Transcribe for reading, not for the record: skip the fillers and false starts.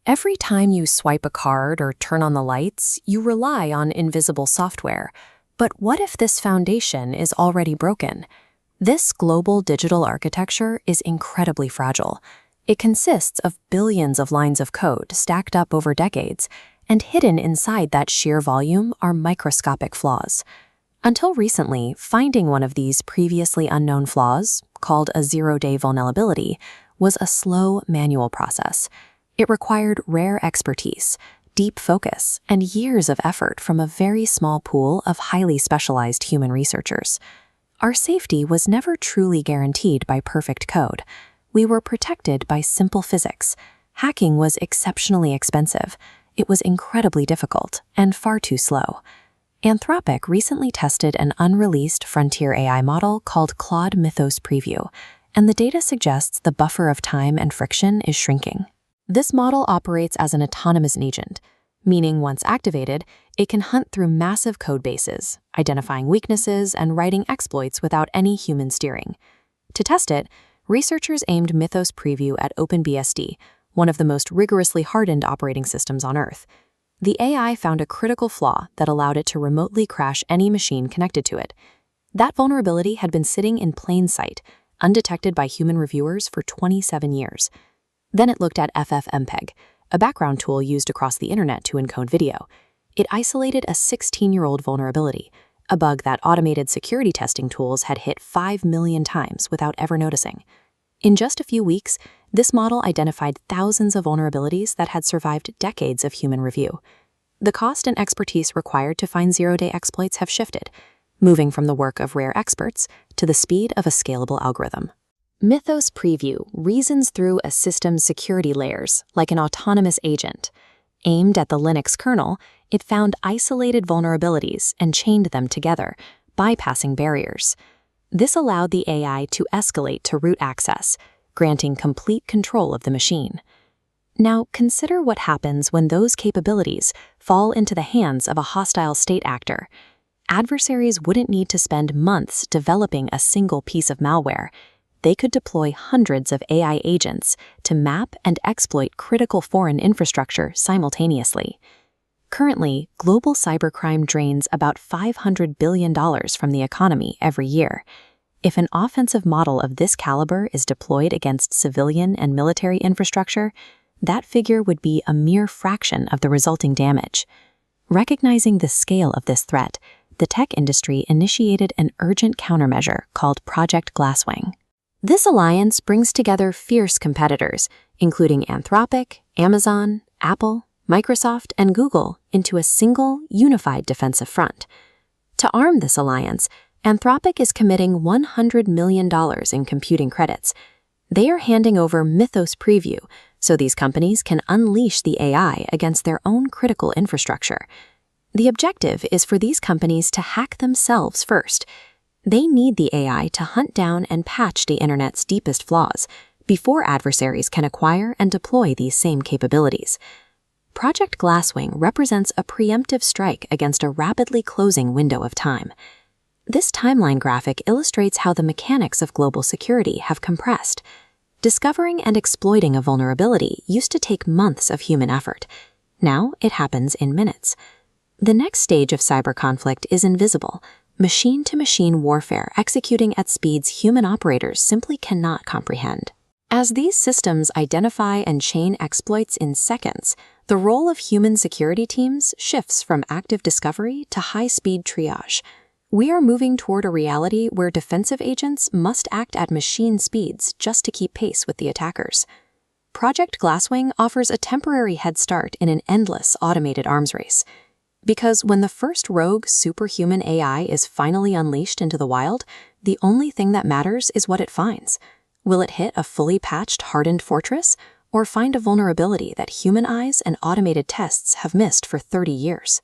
Every time you swipe a card or turn on the lights, you rely on invisible software. But what if this foundation is already broken? This global digital architecture is incredibly fragile. It consists of billions of lines of code stacked up over decades, and hidden inside that sheer volume are microscopic flaws. Until recently, finding one of these previously unknown flaws, called a zero-day vulnerability, was a slow manual process. It required rare expertise, deep focus, and years of effort from a very small pool of highly specialized human researchers. Our safety was never truly guaranteed by perfect code. We were protected by simple physics. Hacking was exceptionally expensive. It was incredibly difficult and far too slow. Anthropic recently tested an unreleased frontier AI model called Claude Mythos Preview, and the data suggests the buffer of time and friction is shrinking. This model operates as an autonomous agent, meaning once activated, it can hunt through massive code bases, identifying weaknesses and writing exploits without any human steering. To test it, researchers aimed Mythos Preview at OpenBSD, one of the most rigorously hardened operating systems on Earth. The AI found a critical flaw that allowed it to remotely crash any machine connected to it. That vulnerability had been sitting in plain sight, undetected by human reviewers for 27 years. Then it looked at FFmpeg, a background tool used across the internet to encode video. It isolated a 16-year-old vulnerability, a bug that automated security testing tools had hit 5 million times without ever noticing. In just a few weeks, this model identified thousands of vulnerabilities that had survived decades of human review. The cost and expertise required to find zero-day exploits have shifted, moving from the work of rare experts to the speed of a scalable algorithm. Mythos Preview reasons through a system's security layers like an autonomous agent. Aimed at the Linux kernel, it found isolated vulnerabilities and chained them together, bypassing barriers. This allowed the AI to escalate to root access, granting complete control of the machine. Now, consider what happens when those capabilities fall into the hands of a hostile state actor. Adversaries wouldn't need to spend months developing a single piece of malware. They could deploy hundreds of AI agents to map and exploit critical foreign infrastructure simultaneously. Currently, global cybercrime drains about $500 billion from the economy every year. If an offensive model of this caliber is deployed against civilian and military infrastructure, that figure would be a mere fraction of the resulting damage. Recognizing the scale of this threat, the tech industry initiated an urgent countermeasure called Project Glasswing. This alliance brings together fierce competitors, including Anthropic, Amazon, Apple, Microsoft, and Google, into a single, unified defensive front. To arm this alliance, Anthropic is committing $100 million in computing credits. They are handing over Mythos Preview, so these companies can unleash the AI against their own critical infrastructure. The objective is for these companies to hack themselves first. They need the AI to hunt down and patch the internet's deepest flaws before adversaries can acquire and deploy these same capabilities. Project Glasswing represents a preemptive strike against a rapidly closing window of time. This timeline graphic illustrates how the mechanics of global security have compressed. Discovering and exploiting a vulnerability used to take months of human effort. Now it happens in minutes. The next stage of cyber conflict is invisible, machine-to-machine warfare executing at speeds human operators simply cannot comprehend. As these systems identify and chain exploits in seconds, the role of human security teams shifts from active discovery to high-speed triage. We are moving toward a reality where defensive agents must act at machine speeds just to keep pace with the attackers. Project Glasswing offers a temporary head start in an endless automated arms race. Because when the first rogue superhuman AI is finally unleashed into the wild, the only thing that matters is what it finds. Will it hit a fully patched, hardened fortress, or find a vulnerability that human eyes and automated tests have missed for 30 years?